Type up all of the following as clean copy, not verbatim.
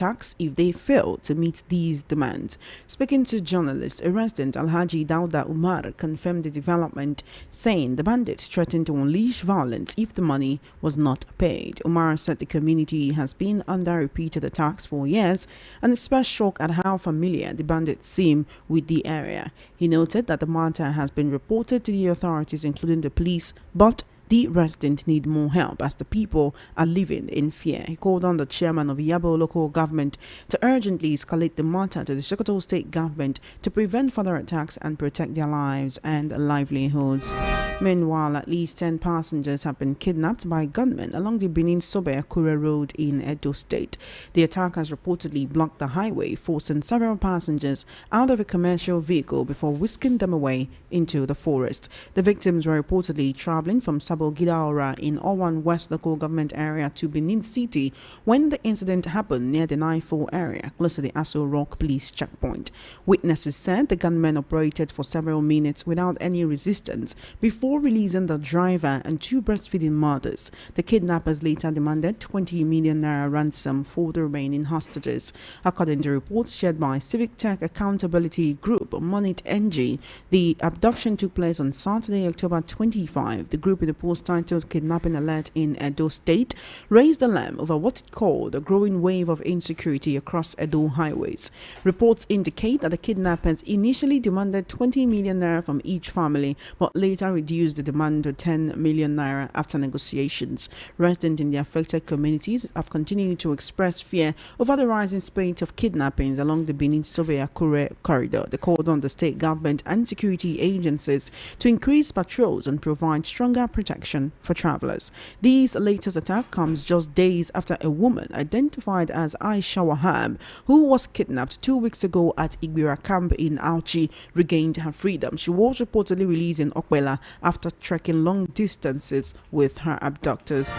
tax if they fail to meet these demands. Speaking to journalists, a resident, Alhaji Dauda Umar, confirmed the development, saying the bandits threatened to unleash violence if the money was not paid. Umar said the community has been under repeated attacks for years and expressed shock at how familiar the bandits seem with the area. He noted that the matter has been reported to the authorities, including the police, but the residents need more help as the people are living in fear. He called on the chairman of Yabo local government to urgently escalate the matter to the Edo State government to prevent further attacks and protect their lives and livelihoods. Meanwhile, at least 10 passengers have been kidnapped by gunmen along the Benin-Akure road in Edo State. The attack has reportedly blocked the highway, forcing several passengers out of a commercial vehicle before whisking them away into the forest. The victims were reportedly traveling from Gidaora in Owan West local government area to Benin City when the incident happened near the Naifo area, close to the Aso Rock police checkpoint. Witnesses said the gunmen operated for several minutes without any resistance before releasing the driver and 2 breastfeeding mothers. The kidnappers later demanded 20 million naira ransom for the remaining hostages. According to reports shared by Civic Tech Accountability Group, Monit NG, the abduction took place on Saturday, October 25. The group in the post-titled Kidnapping Alert in Edo State raised alarm over what it called a growing wave of insecurity across Edo highways. Reports indicate that the kidnappers initially demanded 20 million naira from each family, but later reduced the demand to 10 million naira after negotiations. Residents in the affected communities have continued to express fear over the rising spate of kidnappings along the Benin-Akure corridor. They called on the state government and security agencies to increase patrols and provide stronger protection for travelers. This latest attack comes just days after a woman identified as Aisha Wahab, who was kidnapped 2 weeks ago at Igbira camp in Auchi, regained her freedom. She was reportedly released in Okwela after trekking long distances with her abductors.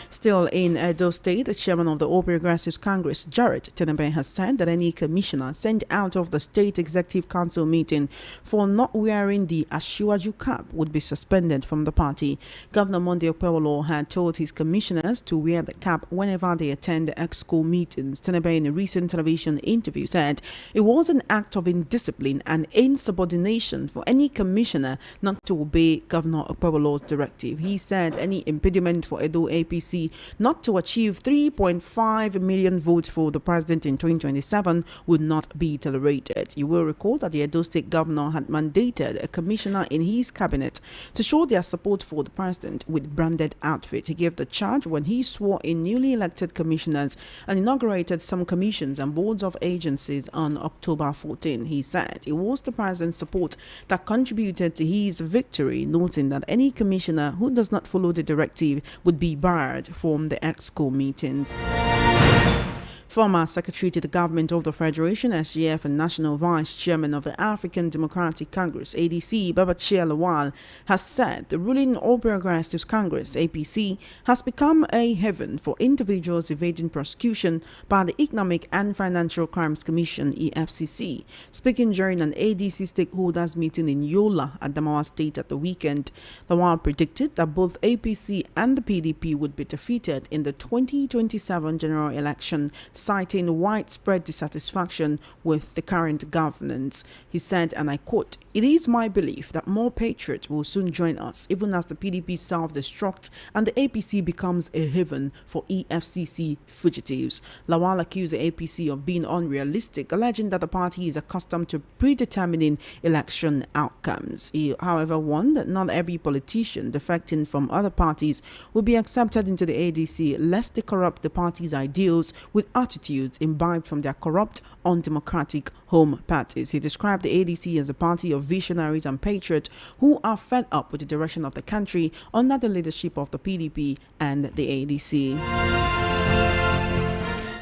Still in Edo State, the chairman of the All Progressives Congress, Jared Tinubu, has said that any commissioner sent out of the State Executive Council meeting for not wearing the Ashiwaju cap would be suspended from the party. Governor Monday Okpewolo had told his commissioners to wear the cap whenever they attend the EXCO meetings. Tinubu, in a recent television interview, said it was an act of indiscipline and insubordination for any commissioner not to obey Governor Okpewolo's directive. He said any impediment for Edo APC not to achieve 3.5 million votes for the president in 2027 would not be tolerated. You will recall that the Edo State governor had mandated a commissioner in his cabinet to show their support for the president with branded outfit. He gave the charge when he swore in newly elected commissioners and inaugurated some commissions and boards of agencies on October 14. He said it was the president's support that contributed to his victory, noting that any commissioner who does not follow the directive would be barred from the EXCO meetings. Former Secretary to the Government of the Federation, SGF, and National Vice Chairman of the African Democratic Congress, ADC, Babachir Lawal, has said the ruling All Progressives Congress, APC, has become a haven for individuals evading prosecution by the Economic and Financial Crimes Commission, EFCC. Speaking during an ADC stakeholders meeting in Yola, Adamawa State at the weekend, Lawal predicted that both APC and the PDP would be defeated in the 2027 general election, citing widespread dissatisfaction with the current governance. He said, and I quote, "It is my belief that more patriots will soon join us, even as the PDP self-destructs and the APC becomes a haven for EFCC fugitives." Lawal accused the APC of being unrealistic, alleging that the party is accustomed to predetermining election outcomes. He, however, warned that not every politician defecting from other parties will be accepted into the ADC, lest they corrupt the party's ideals with attitudes imbibed from their corrupt, undemocratic home parties. He described the ADC as a party of visionaries and patriots who are fed up with the direction of the country under the leadership of the PDP and the ADC.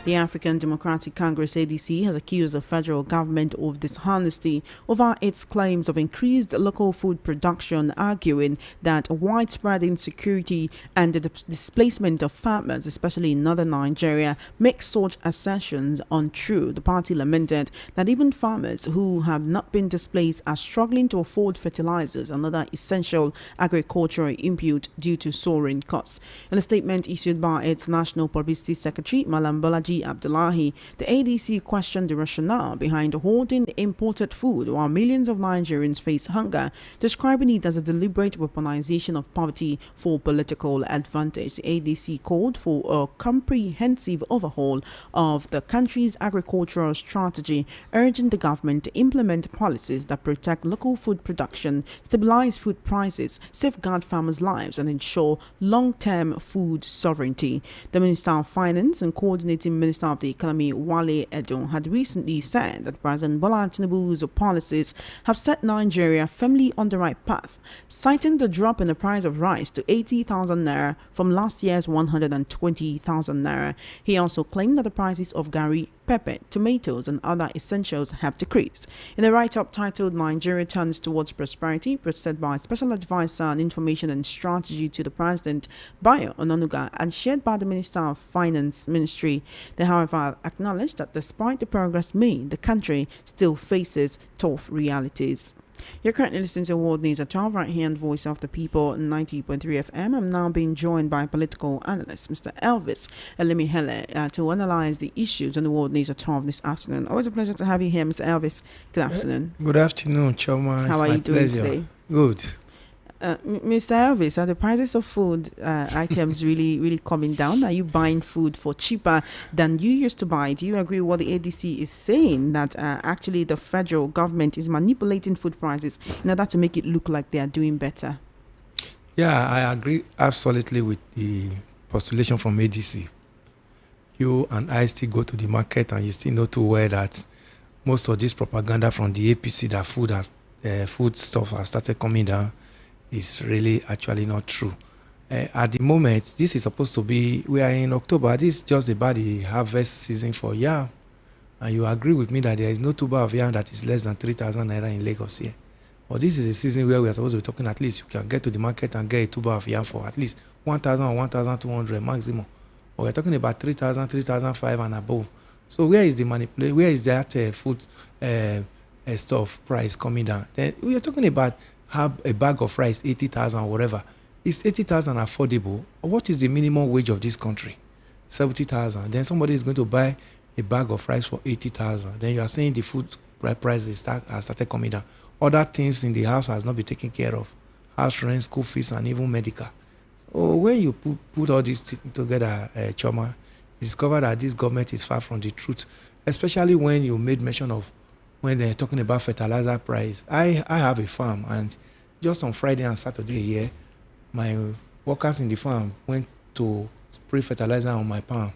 The African Democratic Congress, ADC, has accused the federal government of dishonesty over its claims of increased local food production, arguing that widespread insecurity and the displacement of farmers, especially in northern Nigeria, make such assertions untrue. The party lamented that even farmers who have not been displaced are struggling to afford fertilizers and other essential agricultural input due to soaring costs. In a statement issued by its National Publicity Secretary, Malam Bolaji Alhaji Abdullahi, the ADC questioned the rationale behind hoarding imported food while millions of Nigerians face hunger, describing it as a deliberate weaponization of poverty for political advantage. The ADC called for a comprehensive overhaul of the country's agricultural strategy, urging the government to implement policies that protect local food production, stabilize food prices, safeguard farmers' lives, and ensure long-term food sovereignty. The Minister of Finance and Coordinating Minister of the Economy, Wale Edo, had recently said that President Bola Tinubu's policies have set Nigeria firmly on the right path, citing the drop in the price of rice to 80,000 naira from last year's 120,000 naira. He also claimed that the prices of gari, pepper, tomatoes, and other essentials have decreased. In a write-up titled Nigeria Turns Towards Prosperity, presented by Special Advisor on Information and Strategy to the President, Bayo Onanuga, and shared by the Minister of Finance Ministry, they however acknowledged that despite the progress made, the country still faces tough realities. You're currently listening to World News at 12 right here on Voice of the People 90.3 FM. I'm now being joined by political analyst Mr. Elvis Elimihele to analyze the issues on the World News at 12 this afternoon. Always a pleasure to have you here, Mr. Elvis. Good afternoon. Good afternoon, Choma. How are you doing today? Good. Mr. Elvis, are the prices of food items really coming down? Are you buying food for cheaper than you used to buy? Do you agree with what the ADC is saying, that actually the federal government is manipulating food prices in order to make it look like they are doing better? Yeah, I agree absolutely with the postulation from ADC. You and I still go to the market and you still know too well that most of this propaganda from the APC that food stuff has started coming down is really actually not true. At the moment, this is supposed to be, we are in October, this is just about the harvest season for yam. And you agree with me that there is no tuber of yam that is less than 3,000 naira in Lagos here. But this is a season where we are supposed to be talking at least you can get to the market and get a tuber of yam for at least 1,000 or 1,200 maximum. But we're talking about 3,000, 3,500 and above. So where is the manipulation? Where is that food stuff price coming down? Then we are talking about have a bag of rice 80,000 or whatever. Is 80,000 affordable? What is the minimum wage of this country? 70,000. Then somebody is going to buy a bag of rice for 80,000. Then you are saying the food prices has started coming down. Other things in the house has not been taken care of. House rent, school fees, and even medical. So when you put all these things together, Choma, you discover that this government is far from the truth. Especially when you made mention of when they're talking about fertilizer price. I have a farm, and just on Friday and Saturday here, my workers in the farm went to spray fertilizer on my palm,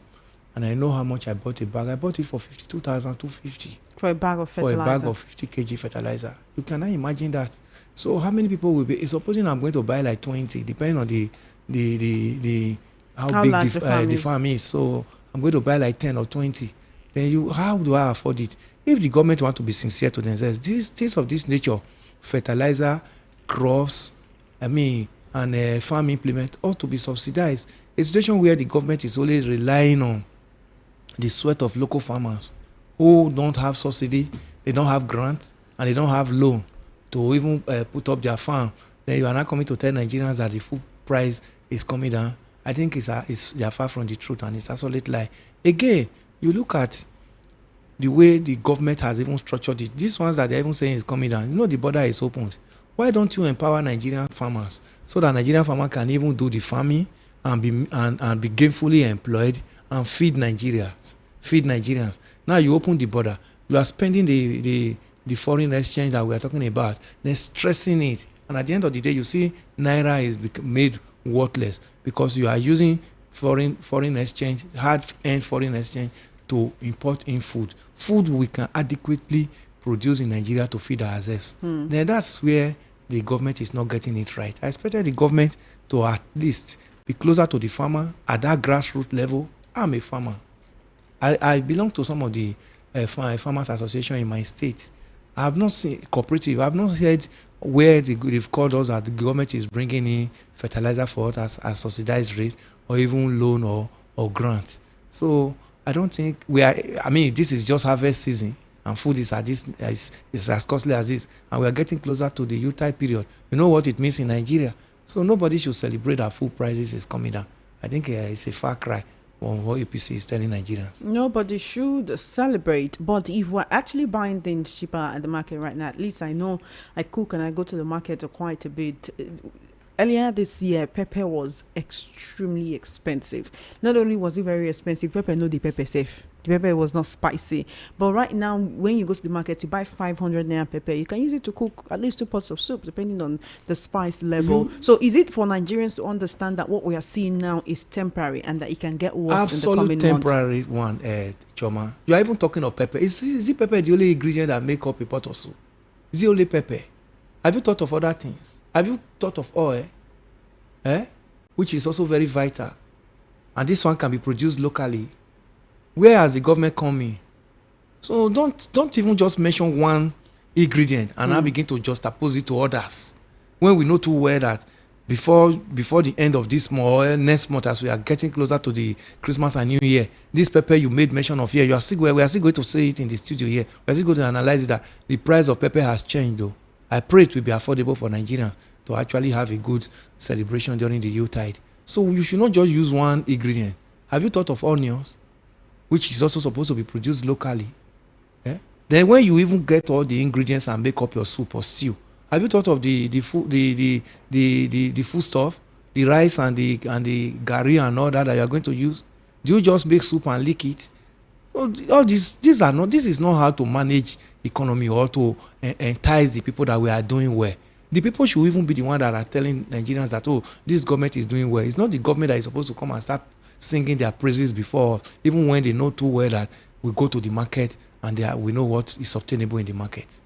and I know how much I bought a bag. I bought it for 52,250 for a bag of fertilizer. For a bag of 50 kg fertilizer. You cannot imagine that. So how many people will be? Supposing I'm going to buy like 20, depending on how big the farm is. So I'm going to buy like 10 or 20. Then how do I afford it? If the government want to be sincere to themselves, these things of this nature, fertilizer, crops, and farm implement ought to be subsidized. A situation where the government is only relying on the sweat of local farmers who don't have subsidy, they don't have grants, and they don't have loan to even put up their farm. Then you are not coming to tell Nigerians that the food price is coming down. I think they are far from the truth, and it's a solid lie. Again, you look at the way the government has even structured it. These ones that they're even saying is coming down. You know the border is opened. Why don't you empower Nigerian farmers so that Nigerian farmers can even do the farming and be gainfully employed and feed Nigerians? Now you open the border. You are spending the foreign exchange that we are talking about. Then stressing it. And at the end of the day, you see Naira is made worthless because you are using foreign exchange, hard-earned foreign exchange to import in food we can adequately produce in Nigeria to feed ourselves. Then that's where the government is not getting it right. I expected the government to at least be closer to the farmer at that grassroots level. I'm a farmer. I belong to some of the farmers association in my state. I have not seen cooperative. I have not heard where they've called us that the government is bringing in fertilizer for us as subsidized rate or even loan or grant. So I don't think this is just harvest season and food is as costly as this, and we are getting closer to the U-type period. You know what it means in Nigeria. So nobody should celebrate that food prices is coming down. I think it's a far cry. on what APC is telling Nigerians. Nobody should celebrate, but if we're actually buying things cheaper at the market right now, at least I know I cook and I go to the market quite a bit. Earlier this year, pepper was extremely expensive. Not only was it very expensive, pepper no the pepper safe. The pepper was not spicy. But right now, when you go to the market, you buy 500 naira pepper. You can use it to cook at least 2 pots of soup, depending on the spice level. So is it for Nigerians to understand that what we are seeing now is temporary and that it can get worse in the coming months? Absolute temporary one, Choma. You are even talking of pepper. Is it pepper the only ingredient that make up a pot of soup? Is it only pepper? Have you thought of other things? Have you thought of oil? Which is also very vital. And this one can be produced locally. Where has the government come in? So don't even just mention one ingredient and now begin to just oppose it to others. When we know too well that before the end of this month or next month, as we are getting closer to the Christmas and New Year, this pepper you made mention of here, we are still going to say it in the studio here. We are still going to analyze it that the price of pepper has changed though. I pray it will be affordable for Nigerians to actually have a good celebration during the Yuletide. So you should not just use one ingredient. Have you thought of onions, which is also supposed to be produced locally? Then when you even get all the ingredients and make up your soup or stew, have you thought of the food stuff, the rice and the gari and all that you are going to use? Do you just make soup and lick it? So all this is not how to manage economy or to entice the people that we are doing well. The people should even be the one that are telling Nigerians that, oh, this government is doing well. It's not the government that is supposed to come and start singing their praises before us, even when they know too well that we go to the market and we know what is obtainable in the market.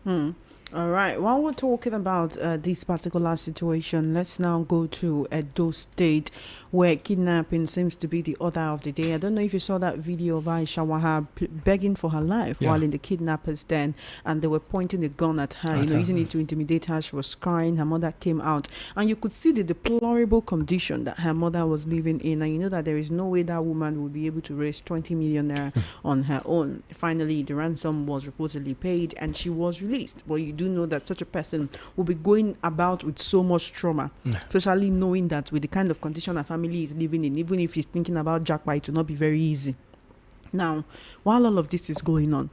All right. While we're talking about this particular situation, let's now go to Edo State, where kidnapping seems to be the order of the day. I don't know if you saw that video of Aisha Wahab begging for her life while in the kidnappers' den, and they were pointing a gun at her, using it to intimidate her. She was crying. Her mother came out, and you could see the deplorable condition that her mother was living in. And you know that there is no way that woman would be able to raise 20 million naira on her own. Finally, the ransom was reportedly paid, and she was released. But you do know that such a person will be going about with so much trauma, especially knowing that with the kind of condition her family is living in, even if he's thinking about jackpot, it will not be very easy. Now, while all of this is going on,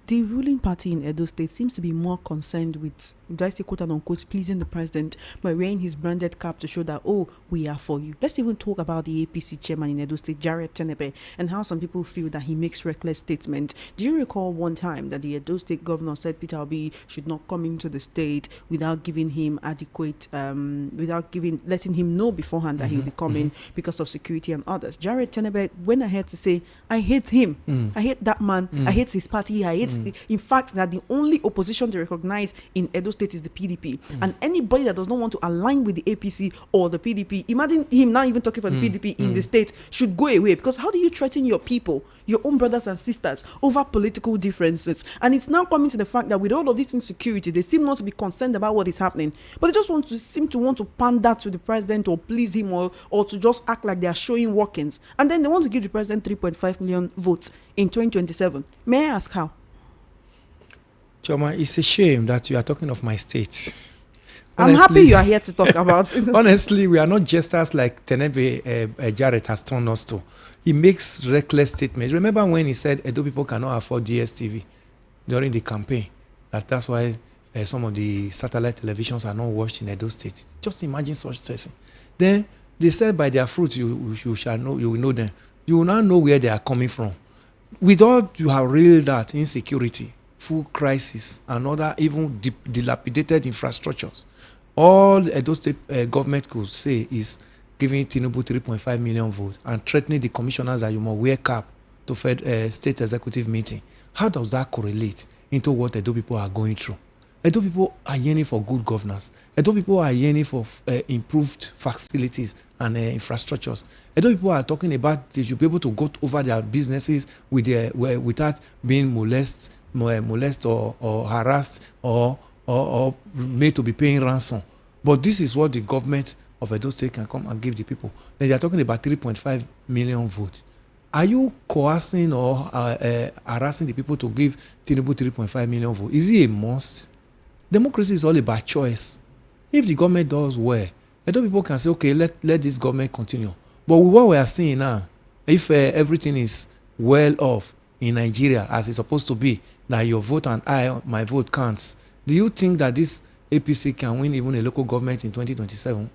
the ruling party in Edo State seems to be more concerned with, do I say quote unquote, pleasing the president by wearing his branded cap to show that, oh, we are for you. Let's even talk about the APC chairman in Edo State, Jared Tenebe, and how some people feel that he makes reckless statements. Do you recall one time that the Edo State governor said Peter Obi should not come into the state without giving him adequate, letting him know beforehand that he'll be coming because of security and others? Jared Tenebe went ahead to say, I hate him. I hate that man. I hate his party. I hate in fact, that the only opposition they recognize in Edo State is the PDP. And anybody that does not want to align with the APC or the PDP, imagine him now even talking for the PDP in the state, should go away. Because how do you threaten your people, your own brothers and sisters, over political differences? And it's now coming to the fact that with all of this insecurity, they seem not to be concerned about what is happening. But they just seem to want to pander to the president or please him or to just act like they are showing workings. And then they want to give the president 3.5 million votes in 2027. May I ask how? Choma, it's a shame that you are talking of my state. I'm happy you are here to talk about it. Honestly, we are not jesters like Tenebe Jarrett has turned us to. He makes reckless statements. Remember when he said Edo people cannot afford DSTV during the campaign? That's why some of the satellite televisions are not watched in Edo State. Just imagine such thing. Then they said by their fruit you shall know, you will know them. You will now know where they are coming from. With all you have reeled that insecurity, full crisis, and other even dilapidated infrastructures, all Edo State government could say is giving Tinubu 3.5 million votes and threatening the commissioners that you must wear cap to state executive meeting. How does that correlate into what Edo people are going through? Edo people are yearning for good governance. Edo people are yearning for improved facilities and infrastructures. Edo people are talking about they should be able to go over their businesses without being molested or harassed or made to be paying ransom. But this is what the government of Edo State can come and give the people. Then they are talking about 3.5 million votes. Are you coercing or harassing the people to give Tinubu 3.5 million votes? Is it a must? Democracy is all about choice. If the government does well, Edo people can say, okay, let this government continue. But with what we are seeing now, if everything is well off in Nigeria as it's supposed to be, that your vote and my vote counts, do you think that this APC can win even a local government in 2027?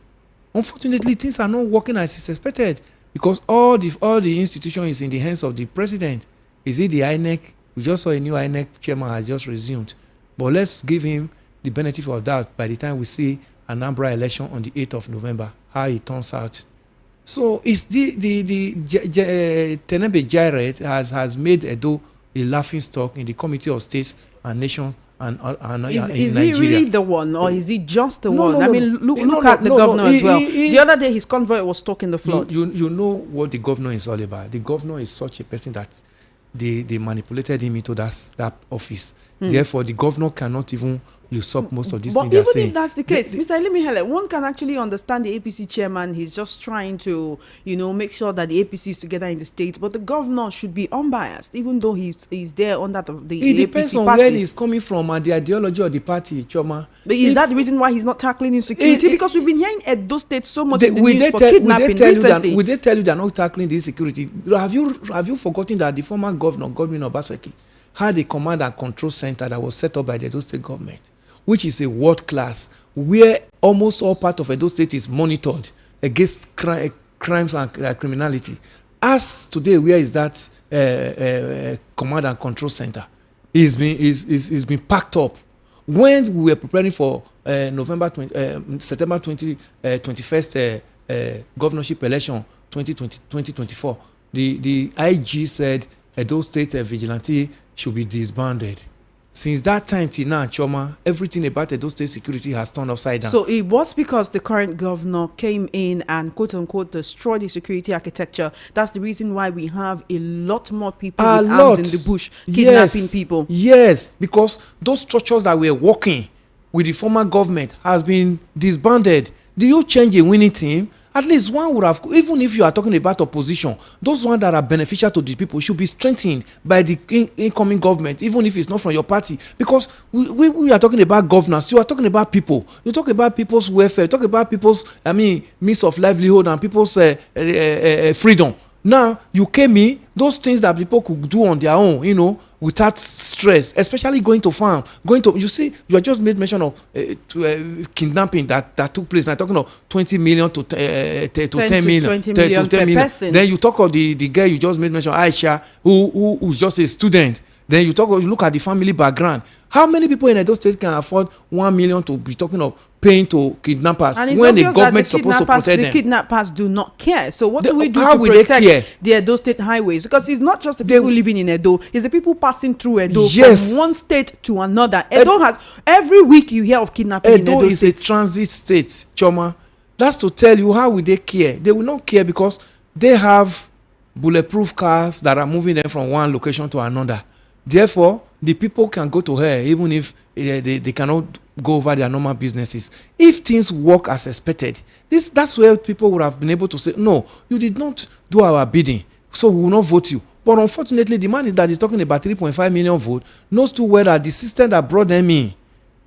Unfortunately, things are not working as is expected, because all the institution is in the hands of the president. Is it the INEC? We just saw a new INEC chairman has just resumed. But let's give him the benefit of doubt by the time we see an Anambra election on the 8th of November, how it turns out. So it's Tenembe Jared has made Edo a laughing stock in the Committee of States and Nations and is in he Nigeria. really the one, or is he just the one? No, I mean, look at the governor as well. The other day, his convoy was stuck in the flood. You know what the governor is all about. The governor is such a person that they manipulated him into that office. Therefore, the governor cannot even usurp most of these things they're saying. But even if that's the case, Mr. Elimihele, one can actually understand the APC chairman. He's just trying to, make sure that the APC is together in the state. But the governor should be unbiased, even though he's there under the APC party. It depends on where he's coming from and the ideology of the party, Choma. But is that the reason why he's not tackling insecurity? Because we've been hearing Edo State so much in the news for kidnapping recently. Will they tell you they're not tackling the insecurity? Have you forgotten that the former governor, Godwin Obaseki, had a command and control center that was set up by the Edo State government, which is a world class, where almost all part of Edo State is monitored against crimes and criminality. As today, where is that command and control center? It's been packed up. When we were preparing for September 21st governorship election 2024, the IG said Edo State vigilante should be disbanded. Since that time till now, Choma, everything about Edo State security has turned upside down. So it was because the current governor came in and quote-unquote destroyed the security architecture. That's the reason why we have a lot more people with arms in the bush kidnapping people. Yes, because those structures that were working with the former government has been disbanded. Do you change a winning team? At least one would have, even if you are talking about opposition, those ones that are beneficial to the people should be strengthened by the incoming government, even if it's not from your party. Because we are talking about governance, you are talking about people. You talk about people's welfare, you talk about people's, means of livelihood and people's freedom. Now, you came in, those things that people could do on their own, without stress, especially going to farm, you see, you just made mention of kidnapping that took place. Now talking of 20 million to 10 million. 20 million per person. Then you talk of the girl you just made mention of, Aisha, who's just a student. Then you look at the family background. How many people in Edo State can afford 1 million to be talking of paying to kidnappers when the government is supposed to protect them? The kidnappers do not care. So what do we do to protect the Edo State highways? Because it's not just the people living in Edo, it's the people passing through Edo from one state to another. Edo has, every week you hear of kidnapping in Edo is State. A transit state, Choma. That's to tell you how will they care. They will not care because they have bulletproof cars that are moving them from one location to another. Therefore, the people can go to her even if they cannot go over their normal businesses. If things work as expected, that's where people would have been able to say, no, you did not do our bidding, so we will not vote you. But unfortunately, the man that is talking about 3.5 million votes knows too well that the system that brought them in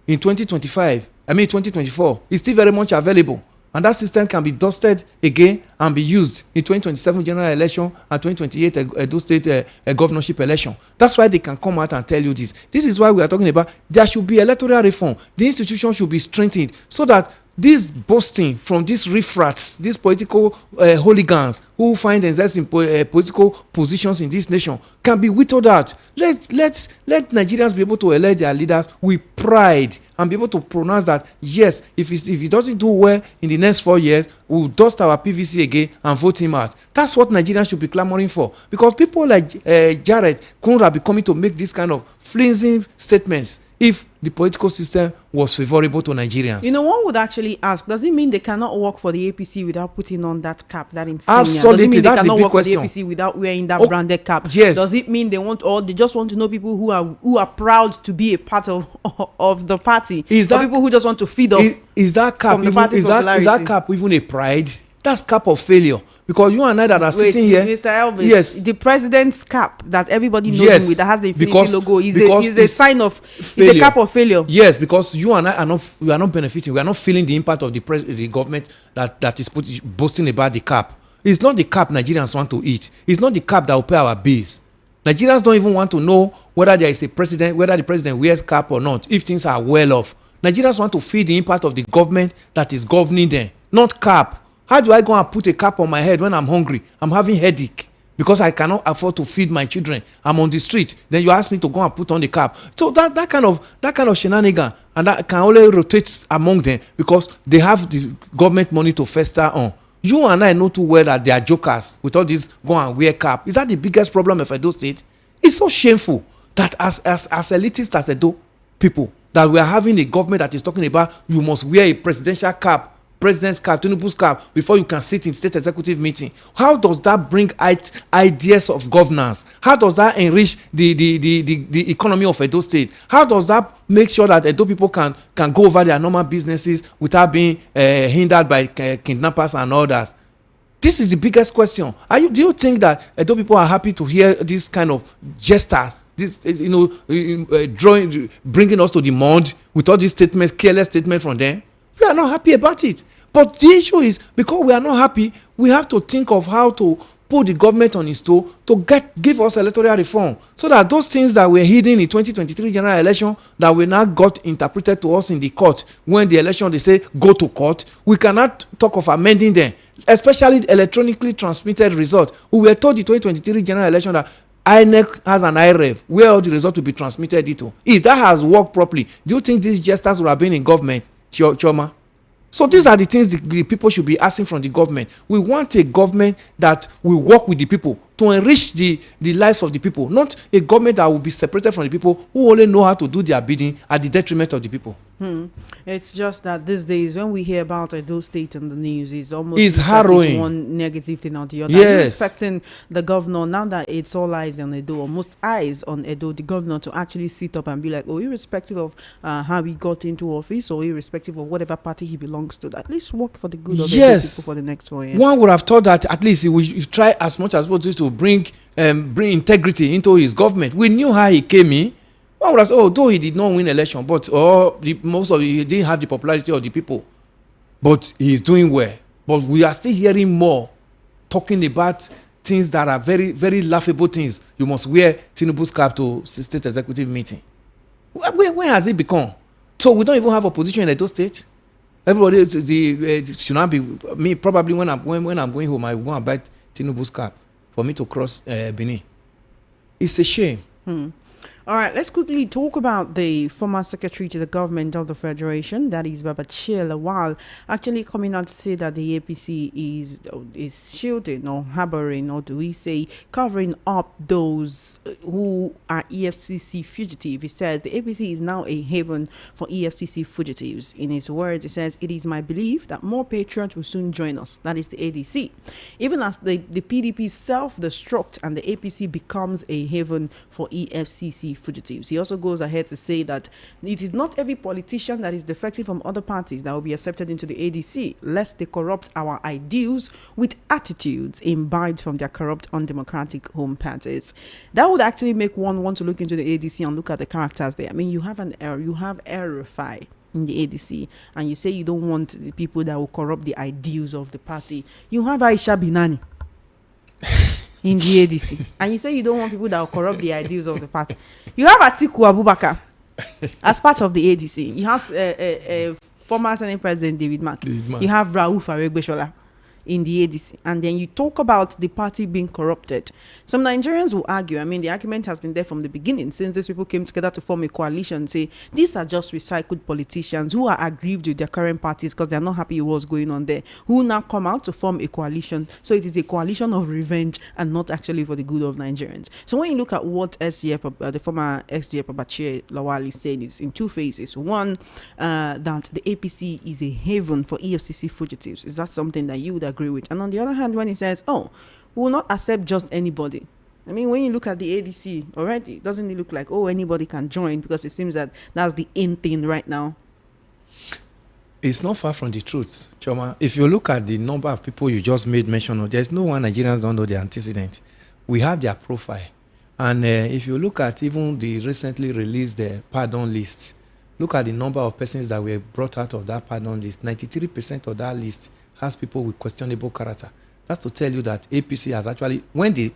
2024, is still very much available. And that system can be dusted again and be used in 2027 general election and 2028 Edo State governorship election. That's why they can come out and tell you this. This is why we are talking about there should be electoral reform. The institution should be strengthened so that this boasting from these riffraffs, these political hooligans who find themselves in political positions in this nation can be whittled out. Let Nigerians be able to elect their leaders with pride and be able to pronounce that, yes, if he doesn't do well in the next 4 years, we'll dust our PVC again and vote him out. That's what Nigerians should be clamoring for. Because people like Jared couldn't be coming to make this kind of flimsy statements if the political system was favorable to Nigerians. One would actually ask, does it mean they cannot work for the APC without putting on that cap, that insignia? Absolutely, does it mean that's they cannot the big work question. For the APC without wearing that branded cap? Yes. Does it mean they just want to know people who are proud to be a part of the party? Is that people who just want to feed off? Is that cap even a pride? That's cap of failure. Because you and I that are sitting here, Mr. Elvis, yes, the president's cap that everybody knows him with, that has the Infinity logo, is a sign of failure. It's a cap of failure. Yes, because you and I are not benefiting. We are not feeling the impact of the government that is boasting about the cap. It's not the cap Nigerians want to eat. It's not the cap that will pay our bills. Nigerians don't even want to know whether there is a president, whether the president wears cap or not, if things are well off. Nigerians want to feel the impact of the government that is governing them, not cap. How do I go and put a cap on my head when I'm hungry? I'm having headache because I cannot afford to feed my children. I'm on the street. Then you ask me to go and put on the cap. So that kind of shenanigan, and that can only rotate among them because they have the government money to fester on. You and I know too well that they are jokers with all this go and wear cap. Is that the biggest problem of Edo State? It's so shameful that as elitist as Edo people, that we are having a government that is talking about you must wear a presidential cap, president's cap, Tinubu's cap before you can sit in state executive meeting. How does that bring ideas of governance? How does that enrich the economy of Edo State? How does that make sure that Edo people can go over their normal businesses without being hindered by kidnappers and others? This is the biggest question. Do you think that Edo people are happy to hear this kind of gestures, this bringing us to the mud with all these statements, careless statements from them? We are not happy about it. But the issue is, because we are not happy, we have to think of how to put the government on its toe to give us electoral reform, so that those things that were hidden in 2023 general election that we now got interpreted to us in the court, when the election they say go to court, we cannot talk of amending them, especially electronically transmitted result. We were told the 2023 general election that INEC has an IREV where all the results will be transmitted into. If that has worked properly, do you think these gestures would have been in government, Chioma? So these are the things the people should be asking from the government. We want a government that will work with the people to enrich the lives of the people, not a government that will be separated from the people who only know how to do their bidding at the detriment of the people. It's just that these days when we hear about Edo State in the news, it's harrowing. One negative thing or the other. Yes. Expecting the governor, now that it's all eyes on Edo, or most eyes on Edo, the governor to actually sit up and be like, oh, irrespective of how he got into office or irrespective of whatever party he belongs to, at least work for the good of Edo people for the next 4 years. One would have thought that at least he would try as much as possible to bring integrity into his government. We knew how he came in. One would have said, though he did not win election, but most of it, he didn't have the popularity of the people, but he's doing well. But we are still hearing more talking about things that are very, very laughable things. You must wear Tinubu's cap to state executive meeting. When has it become? So we don't even have opposition in Edo State. Everybody should not be me. Probably when I'm going home, I will go and buy Tinubu's cap for me to cross Benin. It's a shame. All right, let's quickly talk about the former secretary to the government of the Federation, that is Babachir Lawal, actually coming out to say that the APC is shielding or harboring, or do we say covering up those who are EFCC fugitives. He says the APC is now a haven for EFCC fugitives. In his words, he says, it is my belief that more patriots will soon join us, that is the ADC. Even as the PDP self-destruct and the APC becomes a haven for EFCC fugitives. He also goes ahead to say that it is not every politician that is defecting from other parties that will be accepted into the ADC, lest they corrupt our ideals with attitudes imbibed from their corrupt, undemocratic home parties. That would actually make one want to look into the ADC and look at the characters there. I mean, you have Erifai in the ADC, and you say you don't want the people that will corrupt the ideals of the party. You have Aisha Binani in the ADC, and you say you don't want people that will corrupt the ideals of the party. You have Atiku Abubakar as part of the ADC. You have former Senate President David Mark. You have Rauf Aregbesola in the ADC, and then you talk about the party being corrupted. Some Nigerians will argue, I mean, the argument has been there from the beginning, since these people came together to form a coalition, say these are just recycled politicians who are aggrieved with their current parties because they're not happy with what's going on there, who now come out to form a coalition. So it is a coalition of revenge and not actually for the good of Nigerians. So when you look at what the former SGF Babachir Lawal is saying, it's in two phases. One, that the APC is a haven for EFCC fugitives. Is that something that you would agree with? And on the other hand, when he says, oh, we will not accept just anybody. I mean, when you look at the ADC already, doesn't it look like, oh, anybody can join? Because it seems that that's the in thing right now. It's not far from the truth, Choma. If you look at the number of people you just made mention of, there's no one Nigerians don't know the antecedent. We have their profile. And if you look at even the recently released pardon list, look at the number of persons that were brought out of that pardon list. 93% of that list has people with questionable character. That's to tell you that APC has actually, when the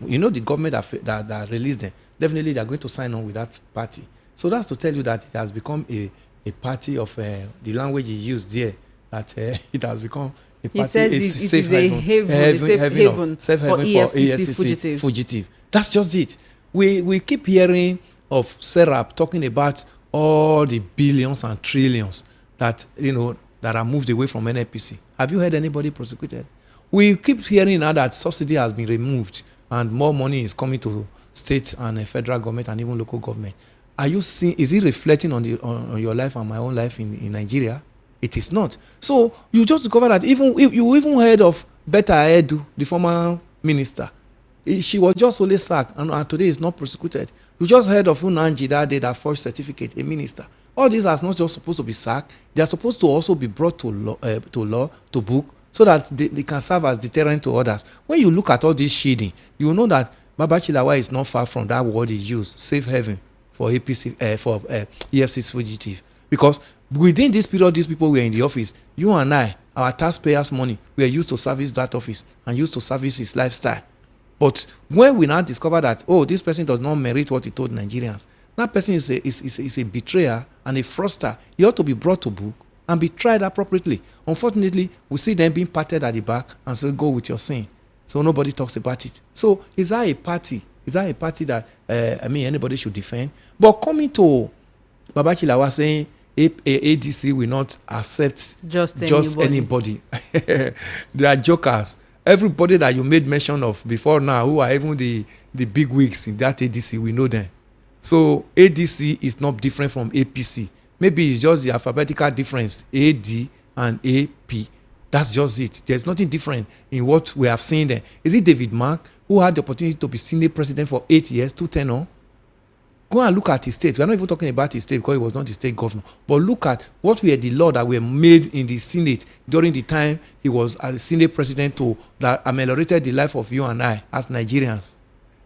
government that released them, definitely they are going to sign on with that party. So that's to tell you that it has become a party of the language he used there, that it has become a party. He said it's a safe haven for EFCC fugitive. That's just it. We keep hearing of Serap talking about all the billions and trillions that that are moved away from NPC. Have you heard anybody prosecuted? We keep hearing now that subsidy has been removed and more money is coming to state and federal government and even local government. Are you seeing? Is it reflecting on your life and my own life in Nigeria? It is not. So you just discover that you even heard of Betta Edu, the former minister. She was just only sacked and today is not prosecuted. You just heard of Unanji that day that forged certificate, a minister. All these are not just supposed to be sacked. They are supposed to also be brought to book, so that they can serve as deterrent to others. When you look at all this shading, you will know that Babachir is not far from that word he used, safe haven for APC, for EFCC fugitive. Because within this period, these people were in the office. You and I, our taxpayers' money, we are used to service that office and used to service his lifestyle. But when we now discover that, this person does not merit what he told Nigerians, that person is a betrayer and a fraudster. He ought to be brought to book and be tried appropriately. Unfortunately, we see them being patted at the back and say, go with your sin. So nobody talks about it. So is that a party? Is that a party that anybody should defend? But coming to Babachir was saying ADC will not accept just anybody. They are jokers. Everybody that you made mention of before now, who are even the big wigs in that ADC, we know them. So ADC is not different from APC. Maybe it's just the alphabetical difference, AD and AP. That's just it. There's nothing different in what we have seen there. Is it David Mark, who had the opportunity to be Senate president for 8 years, 2 tenure? Go and look at his state. We're not even talking about his state because he was not the state governor. But look at what were the laws that were made in the Senate during the time he was as Senate president that ameliorated the life of you and I as Nigerians.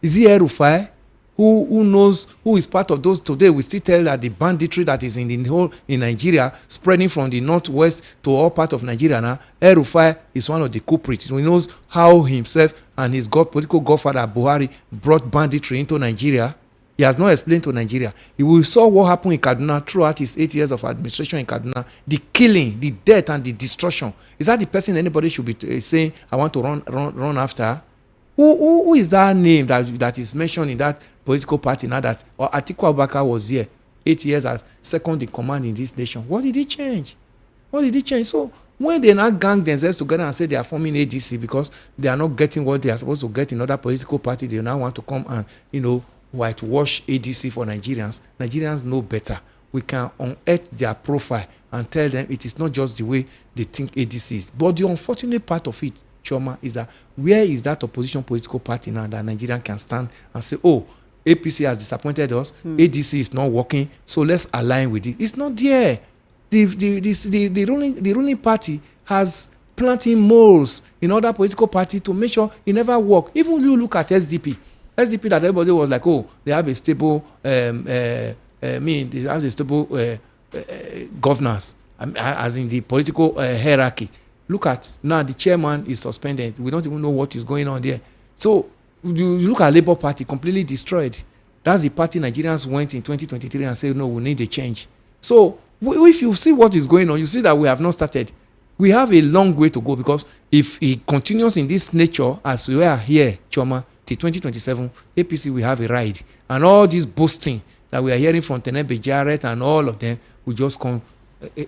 Is he El-Rufai? Who knows, who is part of those today? We still tell that the banditry that is in Nigeria, spreading from the northwest to all part of Nigeria now, El-Rufai is one of the culprits. He knows how himself and his political godfather Buhari brought banditry into Nigeria. He has not explained to Nigeria. We saw what happened in Kaduna throughout his 8 years of administration in Kaduna. The killing, the death, and the destruction. Is that the person anybody should be saying, I want to run after? Who is that name that is mentioned in that political party now that Atiku Abubakar was here 8 years as second in command in this nation? What did he change? So when they now gang themselves together and say they are forming ADC because they are not getting what they are supposed to get in other political party, they now want to come and, whitewash ADC for Nigerians. Nigerians know better. We can unearth their profile and tell them it is not just the way they think ADC is. But the unfortunate part of it, Choma, is that where is that opposition political party now that Nigerian can stand and say, APC has disappointed us, ADC is not working, so let's align with it. It's not there. The ruling party has planting moles in other political party to make sure it never work. Even you look at SDP that everybody was like, they have a stable, they have a stable governance, as in the political hierarchy. Look at now, the chairman is suspended. We don't even know what is going on there. So you look at Labour Party, completely destroyed. That's the party Nigerians went in 2023 and said, no, we need a change. So if you see what is going on, you see that we have not started. We have a long way to go, because if it continues in this nature as we are here, Choma, till 2027, APC will have a ride. And all this boasting that we are hearing from Tenebe Jarrett and all of them will just come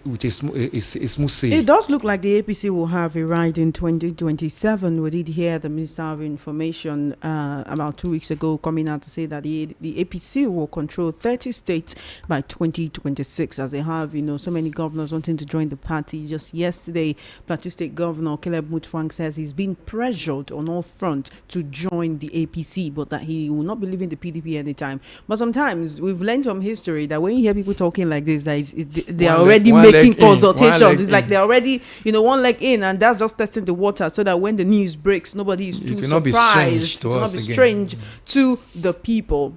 with a smooth sail. It does look like the APC will have a ride in 2027. We did hear the Minister of Information about 2 weeks ago coming out to say that the APC will control 30 states by 2026, as they have, so many governors wanting to join the party. Just yesterday, Plateau State Governor Caleb Mutfwang says he's been pressured on all fronts to join the APC, but that he will not be leaving the PDP anytime. But sometimes we've learned from history that when you hear people talking like this, they are already making consultations. It's like they're already, one leg in, and that's just testing the water, so that when the news breaks, nobody is too surprised. It will not be strange to the people.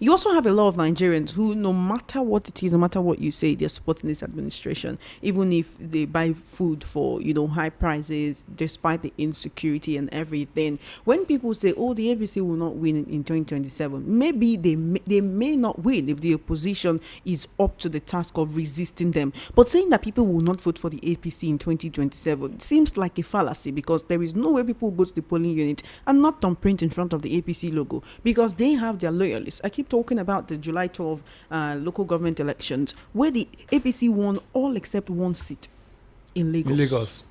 You also have a lot of Nigerians who, no matter what it is, no matter what you say, they're supporting this administration, even if they buy food for, high prices, despite the insecurity and everything. When people say, oh, the APC will not win in 2027, maybe they may not win if the opposition is up to the task of resisting them. But saying that people will not vote for the APC in 2027 seems like a fallacy, because there is no way people will go to the polling unit and not thumbprint in front of the APC logo, because they have their loyalists. I keep talking about the July 12 local government elections, where the APC won all except one seat in Lagos.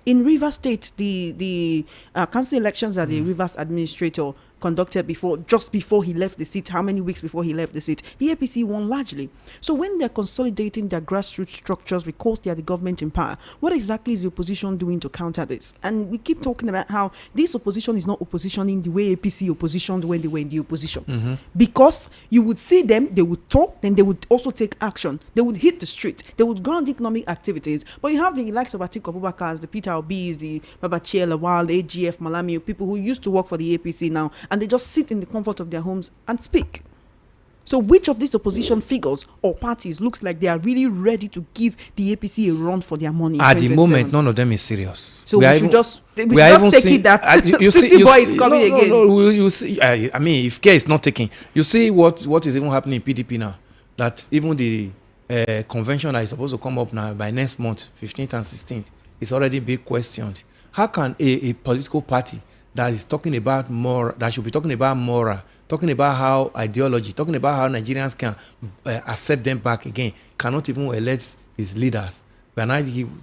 In Rivers State, the council elections that the Rivers administrator conducted just before he left the seat, how many weeks before he left the seat, the APC won largely. So when they're consolidating their grassroots structures because they are the government in power, what exactly is the opposition doing to counter this? And we keep talking about how this opposition is not oppositioning the way APC oppositioned when they were in the opposition. Because you would see them, they would talk, then they would also take action. They would hit the street, they would ground economic activities. But you have the likes of Atiku-Abubakar, the Peter Obis, the Babachir, Lawal, AGF, Malami, people who used to work for the APC now, and they just sit in the comfort of their homes and speak. So which of these opposition figures or parties looks like they are really ready to give the APC a run for their money? At the moment, none of them is serious. So we should just take it that City Boy is coming again. No, you see, I mean, if care is not taken, you see what is even happening in PDP now. That even the convention that is supposed to come up now by next month, 15th and 16th, is already being questioned. How can a political party that is talking about moral, that should be talking about moral, talking about how ideology, talking about how Nigerians can accept them back again, cannot even elect his leaders?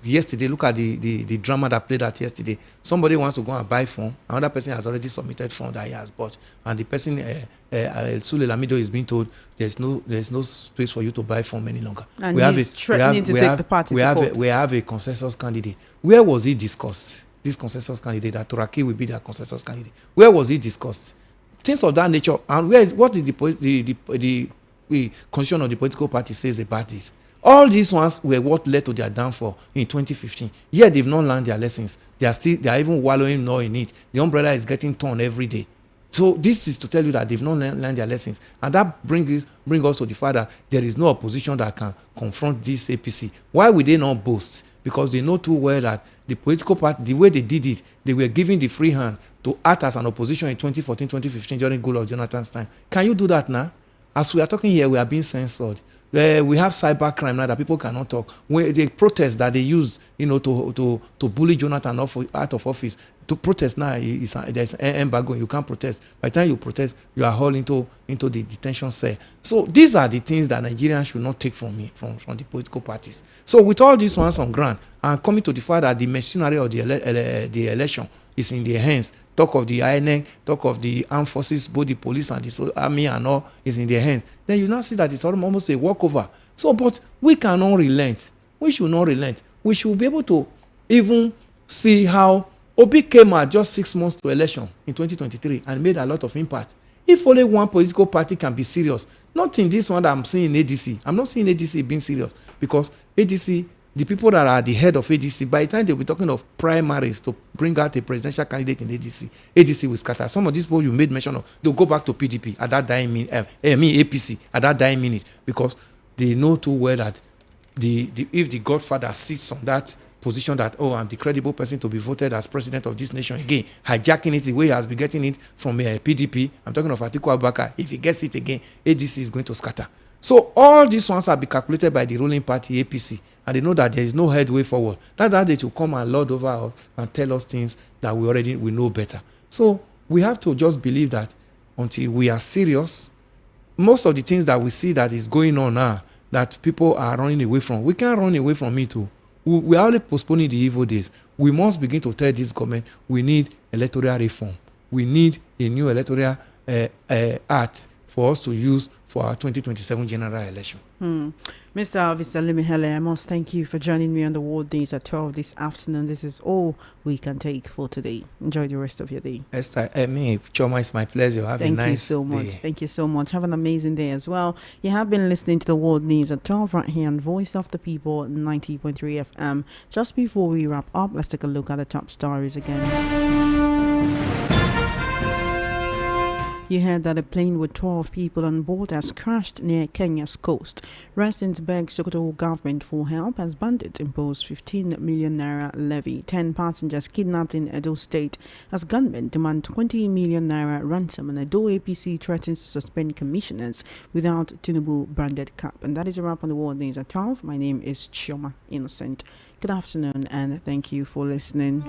Yesterday, look at the drama that played out yesterday. Somebody wants to go and buy phone. Another person has already submitted phone that he has bought, and the person, Sule Lamido, is being told there's no space for you to buy phone any longer. And we take the party to court. We have a consensus candidate. Where was it discussed? This consensus candidate, that Turaki will be their consensus candidate. Where was it discussed? Things of that nature. And what did the constitution of the political party says about this? All these ones were what led to their downfall in 2015. Yet they've not learned their lessons. They are even wallowing more in it. The umbrella is getting torn every day. So this is to tell you that they've not learned their lessons. And that brings us to the fact that there is no opposition that can confront this APC. Why would they not boast? Because they know too well that the political party, the way they did it, they were given the free hand to act as an opposition in 2014, 2015 during Goodluck Jonathan's time. Can you do that now? As we are talking here, we are being censored. We have cyber crime now that people cannot talk. When the protests that they use, to bully Jonathan out of office, to protest now, there's an embargo. You can't protest. By the time you protest, you are hauled into the detention cell. So these are the things that Nigerians should not take from the political parties. So with all these ones on ground, and coming to the fact that the machinery of the election is in their hands, talk of the INEC, talk of the armed forces, both the police and the army and all is in their hands, then you now see that it's almost a walkover. So, but we cannot relent. We should not relent. We should be able to even see how Obi came out just 6 months to election in 2023 and made a lot of impact. If only one political party can be serious, not in this one that I'm seeing in ADC. I'm not seeing ADC being serious, because ADC, the people that are at the head of ADC, by the time they'll be talking of primaries to bring out a presidential candidate in ADC will scatter. Some of these people you made mention of, they'll go back to PDP at that dying minute, APC at that dying minute, because they know too well that if the Godfather sits on that position that, oh, I'm the credible person to be voted as president of this nation again, hijacking it the way he has been getting it from PDP, I'm talking of Atiku Abubakar, if he gets it again, ADC is going to scatter. So all these ones have been calculated by the ruling party, APC, and they know that there is no headway forward. That they will come and lord over us and tell us things that we know better. So we have to just believe that until we are serious, most of the things that we see that is going on now, that people are running away from, we can't run away from it too. We are only postponing the evil days. We must begin to tell this government we need electoral reform. We need a new electoral act for us to use for our 2027 general election. Mr. Visalimihele, I must thank you for joining me on the World News at 12 this afternoon. This is all we can take for today. Enjoy the rest of your day. Esther, Choma, it's my pleasure. Have a nice day. Thank you so much. Thank you so much. Have an amazing day as well. You have been listening to the World News at 12 right here on Voice of the People, 90.3 FM. Just before we wrap up, let's take a look at the top stories again. You heard that a plane with 12 people on board has crashed near Kenya's coast. Residents beg Sokoto government for help as bandits impose 15 million naira levy. 10 passengers kidnapped in Edo State as gunmen demand 20 million naira ransom, and Edo APC threatens to suspend commissioners without Tinubu branded cap. And that is a wrap on the World News at 12. My name is Chioma Innocent. Good afternoon and thank you for listening.